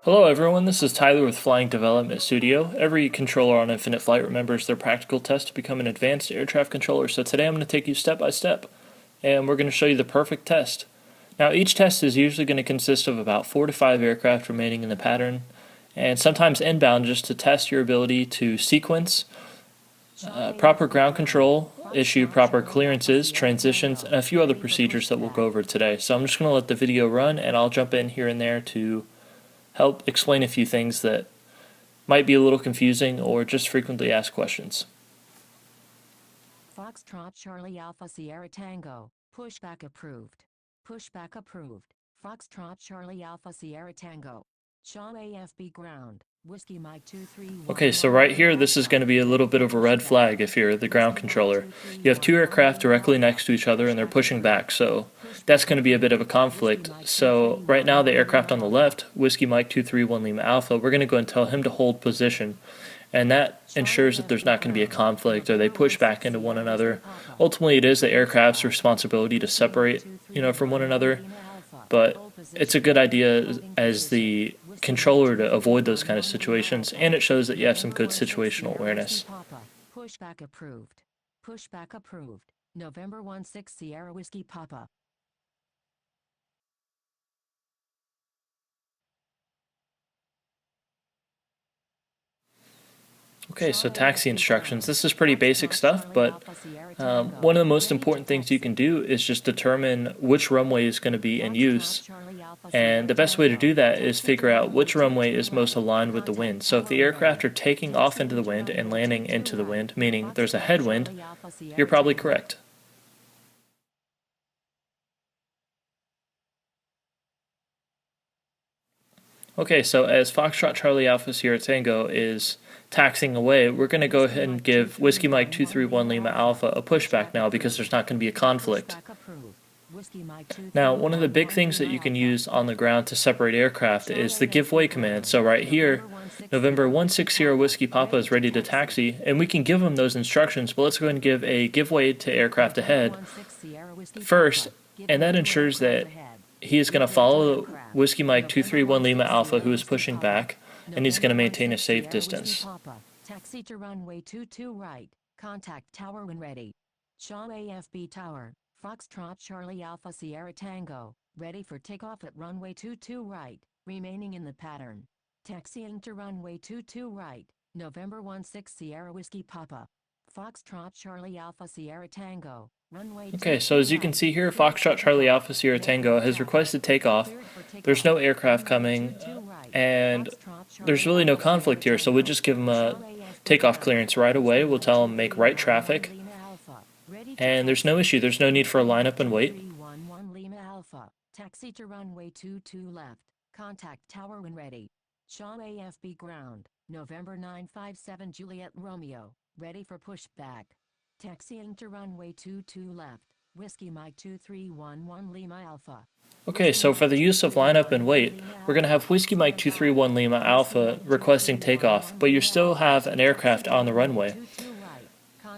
Hello everyone, this is Tyler with Flying Development Studio. Every controller on Infinite Flight remembers their practical test to become an advanced air traffic controller, so today I'm going to take you step by step, and we're going to show you the perfect test. Now each test is usually going to consist of about 4 to 5 aircraft remaining in the pattern, and sometimes inbound just to test your ability to sequence, proper ground control, issue proper clearances, transitions, and a few other procedures that we'll go over today. So I'm just going to let the video run, and I'll jump in here and there to help explain a few things that might be a little confusing or just frequently asked questions. Foxtrot Charlie Alpha Sierra Tango, pushback approved. Pushback approved. Foxtrot Charlie Alpha Sierra Tango. Shaw AFB ground. Whiskey Mike 231. Okay, so right here this is going to be a little bit of a red flag if you're the ground controller. You have two aircraft directly next to each other and they're pushing back, so that's going to be a bit of a conflict. So right now the aircraft on the left, Whiskey Mike 231 Lima Alpha, we're going to go and tell him to hold position. And that ensures that there's not going to be a conflict or they push back into one another. Ultimately it is the aircraft's responsibility to separate, from one another, but it's a good idea as the controller to avoid those kind of situations, and it shows that you have some good situational awareness. Pushback approved. Pushback approved. November 16 Sierra Whiskey Papa. Okay, so taxi instructions. This is pretty basic stuff, but one of the most important things you can do is just determine which runway is going to be in use. And the best way to do that is figure out which runway is most aligned with the wind. So if the aircraft are taking off into the wind and landing into the wind, meaning there's a headwind, you're probably correct. Okay, so as Foxtrot Charlie Alpha Sierra Tango is taxiing away, we're going to go ahead and give Whiskey Mike 231 Lima Alpha a pushback now because there's not going to be a conflict. Now, one of the big things that you can use on the ground to separate aircraft is the give way command. So right here, November 160 Whiskey Papa is ready to taxi, and we can give him those instructions, but let's go ahead and give a give way to aircraft ahead first, and that ensures that he is going to follow Whiskey Mike 231 Lima Alpha, who is pushing back, and he's going to maintain a safe distance. Taxi to runway 22 right. Contact tower when ready. Shaw AFB tower. Foxtrot Charlie Alpha Sierra Tango. Ready for takeoff at runway 22 right. Remaining in the pattern. Taxiing to runway 22 right. November 16 Sierra Whiskey Papa. Foxtrot Charlie Alpha Sierra Tango. Okay, so as you can see here, Foxtrot Charlie Alpha Sierra Tango has requested takeoff. There's no aircraft coming, and there's really no conflict here, so we'll just give him a takeoff clearance right away. We'll tell him make right traffic, and there's no issue. There's no need for a lineup and wait. Taxi to runway 22 left. Contact tower when ready. Shaw AFB ground. November 957 Juliet Romeo. Ready for pushback. Taxiing to runway 22 left. Whiskey Mike 2311 Lima Alpha. Okay, so for the use of lineup and wait, we're going to have Whiskey Mike 231 Lima Alpha requesting takeoff, but you still have an aircraft on the runway.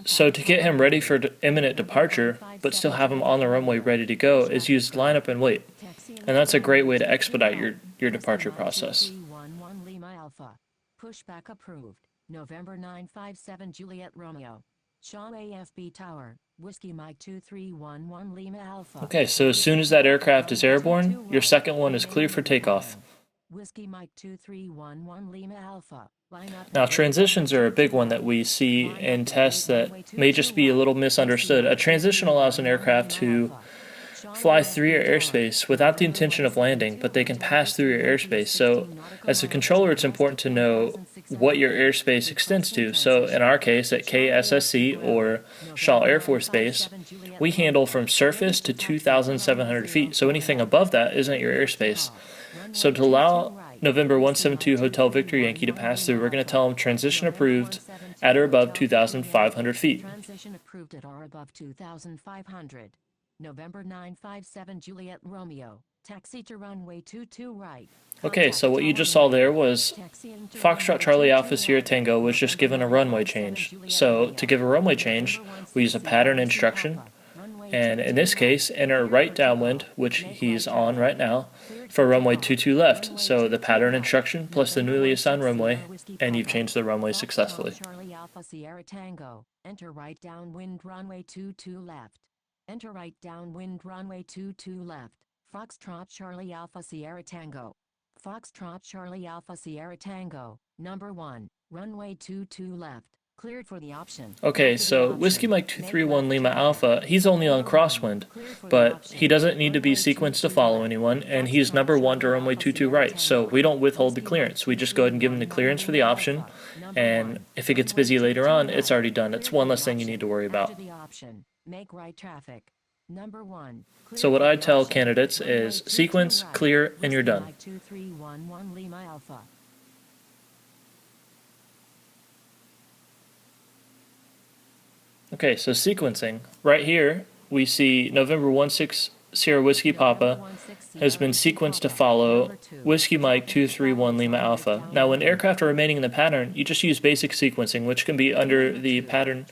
So to get him ready for imminent departure, but still have him on the runway ready to go, is use lineup and wait. And that's a great way to expedite your departure process. Pushback approved. November 957 Juliet Romeo. Shaw AFB Tower, Whiskey Mike 2311 Lima Alpha. Okay, so as soon as that aircraft is airborne, your second one is clear for takeoff. Whiskey Mike 2311 Lima Alpha. Now, transitions are a big one that we see in tests that may just be a little misunderstood. A transition allows an aircraft to fly through your airspace without the intention of landing, but they can pass through your airspace. So as a controller, it's important to know what your airspace extends to. So in our case, at KSSC or Shaw Air Force Base, we handle from surface to 2,700 feet. So anything above that isn't your airspace. So to allow November 172 Hotel Victor Yankee to pass through, we're going to tell them transition approved at or above 2,500 feet. Transition approved at or above 2,500. November 957 Juliet Romeo. Taxi to runway 22 right. Okay, so what you just saw there was Foxtrot Charlie Alpha Sierra Tango was just given a runway change. So to give a runway change, we use a pattern instruction, And in this case, enter right downwind, which he's on right now, for runway 22 left. So the pattern instruction plus the newly assigned runway, and you've changed the runway successfully. Charlie Alpha Sierra Tango, enter right downwind runway 22 left. Enter right downwind runway 22 left. Foxtrot Charlie Alpha Sierra Tango. Foxtrot Charlie Alpha Sierra Tango, number 1, runway 22 left. Cleared for the option. Okay, so Whiskey Mike 231 Lima Alpha, he's only on crosswind, but he doesn't need to be sequenced to follow anyone, and he's number 1 to runway 22 right, so we don't withhold the clearance. We just go ahead and give him the clearance for the option, and if it gets busy later on, it's already done. It's one less thing you need to worry about. Make right traffic. Number 1. So what I tell candidates is sequence, clear, and you're done. 2311 Lima Alpha. Okay, so sequencing. Right here, we see November 16 Sierra Whiskey Papa has been sequenced to follow Whiskey Mike 231 Lima Alpha. Now, when aircraft are remaining in the pattern, you just use basic sequencing, which can be under the pattern.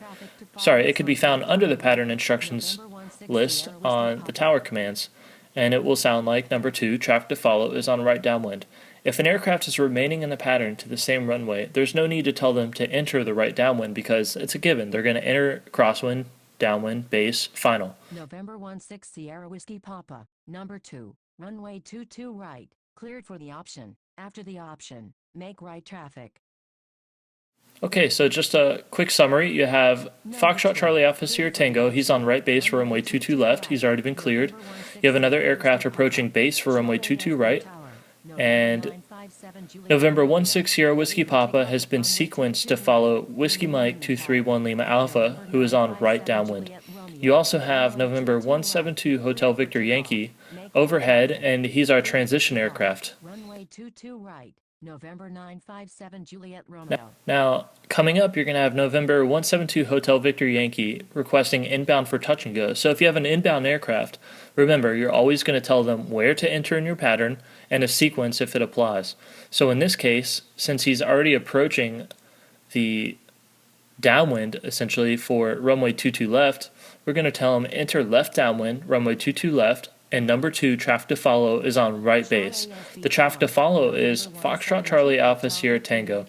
Sorry, it could be found under the pattern instructions list on the tower commands, and it will sound like number 2, traffic to follow, is on right downwind. If an aircraft is remaining in the pattern to the same runway, there's no need to tell them to enter the right downwind because it's a given. They're going to enter crosswind, downwind, base, final. November 16 Sierra Whiskey Papa, number 2, runway 22 right, cleared for the option. After the option, make right traffic. Okay, so just a quick summary. You have Foxtrot Charlie Alpha Sierra Tango. He's on right base for runway 22 left. He's already been cleared. You have another aircraft approaching base for runway 22 right. And November 16 Sierra Whiskey Papa has been sequenced to follow Whiskey Mike 231 Lima Alpha, who is on right downwind. You also have November 172 Hotel Victor Yankee overhead, and he's our transition aircraft. Runway 22 right. November 957 Juliet Romeo. Now, coming up, you're going to have November 172 Hotel Victor Yankee requesting inbound for touch and go. So if you have an inbound aircraft, remember, you're always going to tell them where to enter in your pattern and a sequence if it applies. So in this case, since he's already approaching the downwind, essentially, for runway 22 left, we're going to tell him enter left downwind, runway 22 left, and number 2, traffic to follow, is on right base. The traffic to follow is Foxtrot Charlie Alpha Sierra Tango.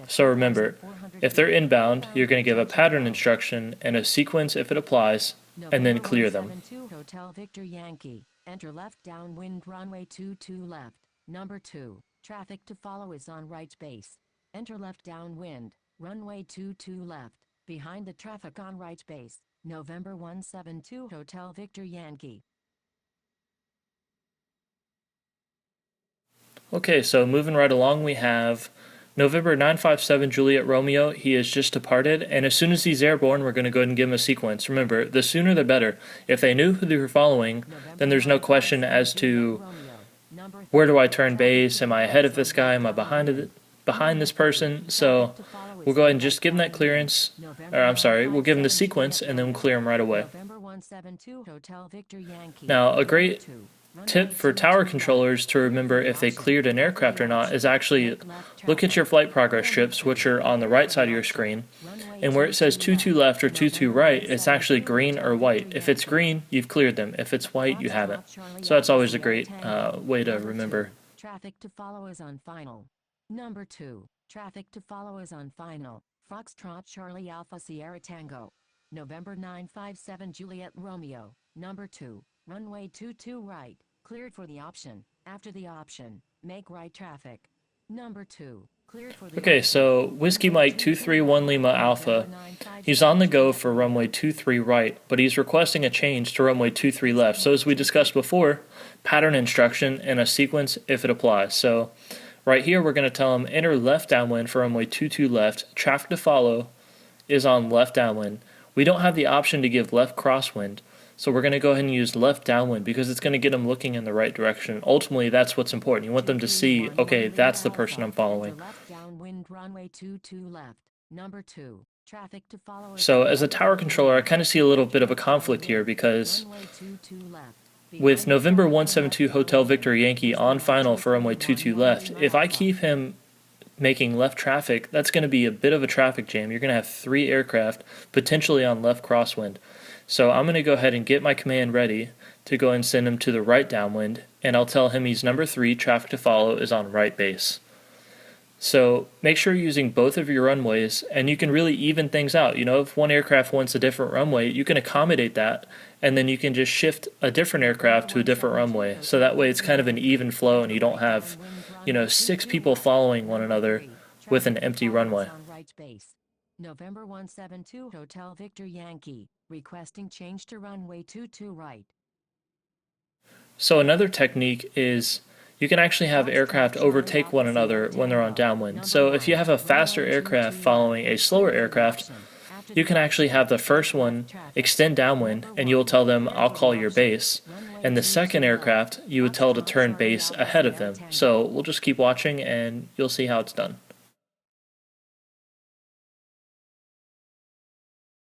So remember, if they're inbound, you're going to give a pattern instruction and a sequence if it applies, and then clear them. Hotel Victor Yankee, enter left downwind runway 22 left. Number 2, traffic to follow is on right base. Enter left downwind, runway 22 left, behind the traffic on right base. November 172 Hotel Victor Yankee. Okay, so moving right along, we have November 957 Juliet Romeo. He has just departed, and as soon as he's airborne, we're going to go ahead and give him a sequence. Remember, the sooner the better. If they knew who they were following, then there's no question as to where do I turn base? Am I ahead of this guy? Am I behind this person? So we'll go ahead and just give him that clearance, or I'm sorry, we'll give him the sequence, and then we'll clear him right away. Now, a great tip for tower controllers to remember if they cleared an aircraft or not is actually look at your flight progress strips, which are on the right side of your screen, and where it says 22 left or 22 right, it's actually green or white. If it's green, you've cleared them. If it's white, you haven't. So that's always a great way to remember. Traffic to follow is on final. Number 2, traffic to follow is on final. Foxtrot Charlie Alpha Sierra Tango. November 957 Juliet Romeo. Number 2, runway 22 right. Cleared for the option. After the option, make right traffic. Number 2, cleared for the Okay, so Whiskey Mike 231 Lima Alpha, he's on the go for runway 23 right, but he's requesting a change to runway 23 left. So as we discussed before, pattern instruction and a sequence if it applies. So right here, we're going to tell him enter left downwind for runway 22 left. Traffic to follow is on left downwind. We don't have the option to give left crosswind. So we're going to go ahead and use left downwind because it's going to get them looking in the right direction. Ultimately, that's what's important. You want them to see, okay, that's the person I'm following. So as a tower controller, I kind of see a little bit of a conflict here because with November 172 Hotel Victor Yankee on final for runway 22 left, if I keep him making left traffic, that's going to be a bit of a traffic jam. You're going to have 3 aircraft potentially on left crosswind. So I'm going to go ahead and get my command ready to go and send him to the right downwind, and I'll tell him he's number 3, traffic to follow is on right base. So make sure you're using both of your runways, and you can really even things out. If one aircraft wants a different runway, you can accommodate that, and then you can just shift a different aircraft to a different runway. So that way it's kind of an even flow, and you don't have, 6 people following one another with an empty runway. November 172 Hotel Victor Yankee, requesting change to runway 22 right. So another technique is you can actually have aircraft overtake one another when they're on downwind. So if you have a faster aircraft following a slower aircraft, you can actually have the first one extend downwind, and you'll tell them, I'll call your base. And the second aircraft, you would tell to turn base ahead of them. So we'll just keep watching, and you'll see how it's done.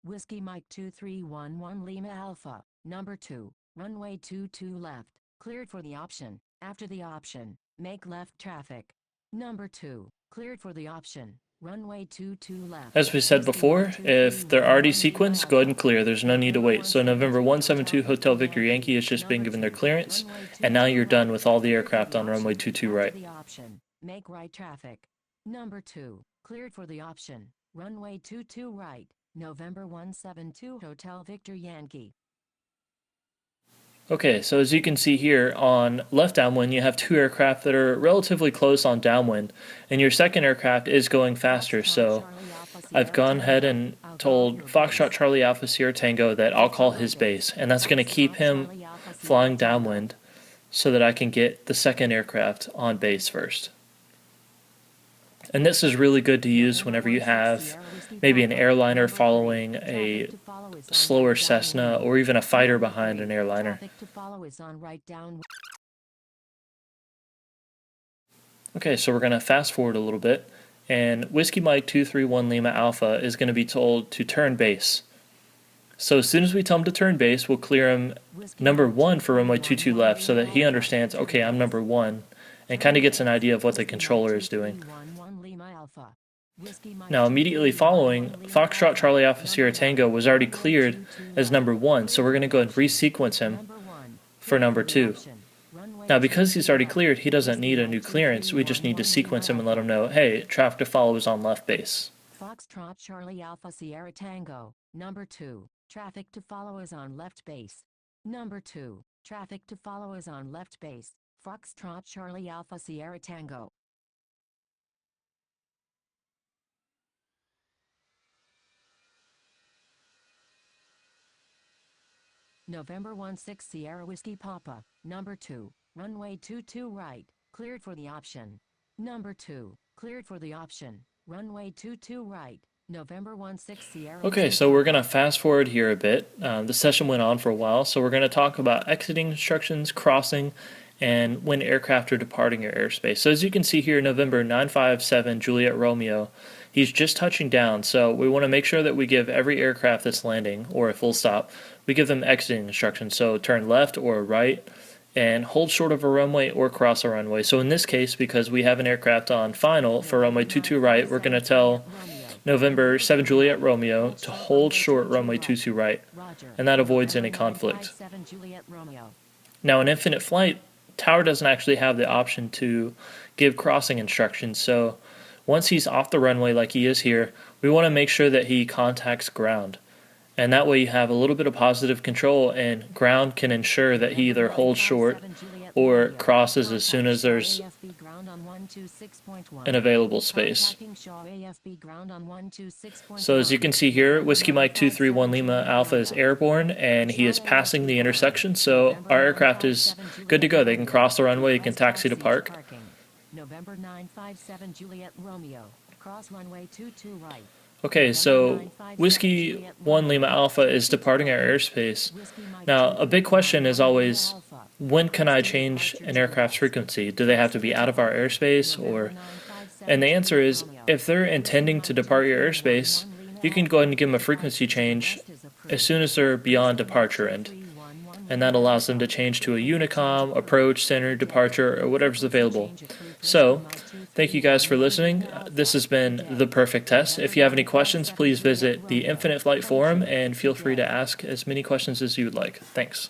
Whiskey Mike 2311 Lima Alpha, number 2, runway 22 left, cleared for the option. After the option, make left traffic. Number 2, cleared for the option. Runway 22 left. As we said before, if they're already sequenced, go ahead and clear. There's no need to wait. So November 172 Hotel Victor Yankee has just been given their clearance, and now you're done with all the aircraft on runway 22 right. Make right traffic. Number 2, cleared for the option. Runway 22 right. November 172 Hotel Victor Yankee. Okay, so as you can see here, on left downwind, you have 2 aircraft that are relatively close on downwind, and your second aircraft is going faster. So I've gone ahead and told Foxtrot Charlie Alpha Sierra Tango that I'll call his base, and that's going to keep him flying downwind so that I can get the second aircraft on base first. And this is really good to use whenever you have maybe an airliner following a slower Cessna, or even a fighter behind an airliner. Okay, so we're going to fast forward a little bit, and Whiskey Mike 231 Lima Alpha is going to be told to turn base. So as soon as we tell him to turn base, we'll clear him number 1 for runway 22 left, so that he understands, okay, I'm number 1, and kind of gets an idea of what the controller is doing. Now immediately following, Foxtrot Charlie Alpha Sierra Tango was already cleared as number 1, so we're going to go and resequence him for number 2. Now because he's already cleared, he doesn't need a new clearance, we just need to sequence him and let him know, hey, traffic to follow is on left base. Foxtrot Charlie Alpha Sierra Tango, number 2, traffic to follow is on left base. Number 2, traffic to follow is on left base. Foxtrot Charlie Alpha Sierra Tango. November 16 Sierra Whiskey Papa, number 2, runway 22 right, cleared for the option. Number 2, cleared for the option, runway 22 right, November 16 Sierra. Okay, so we're going to fast forward here a bit. The session went on for a while, so we're going to talk about exiting instructions, crossing, and when aircraft are departing your airspace. So as you can see here, November 957 Juliet Romeo, he's just touching down, so we want to make sure that we give every aircraft that's landing, or a full stop, we give them exiting instructions. So turn left or right, and hold short of a runway or cross a runway. So in this case, because we have an aircraft on final for runway 22 right, we're going to tell November 7 Juliet Romeo to hold short runway 22 right, and that avoids any conflict. Now in infinite flight, Tower doesn't actually have the option to give crossing instructions, so once he's off the runway like he is here, we want to make sure that he contacts ground. And that way you have a little bit of positive control, and ground can ensure that he either holds short or crosses as soon as there's an available space. So as you can see here, Whiskey Mike 231 Lima Alpha is airborne, and he is passing the intersection, so our aircraft is good to go. They can cross the runway, they can taxi to park. November 957 Juliet Romeo, cross runway 22 right. Okay, so Whiskey 1 Lima Alpha is departing our airspace. Now, a big question is always, when can I change an aircraft's frequency? Do they have to be out of our airspace? And the answer is, if they're intending to depart your airspace, you can go ahead and give them a frequency change as soon as they're beyond departure end. and that allows them to change to a Unicom, approach, center, departure, or whatever's available. So, thank you guys for listening. This has been the Perfect Test. If you have any questions, please visit the Infinite Flight forum and feel free to ask as many questions as you would like. Thanks.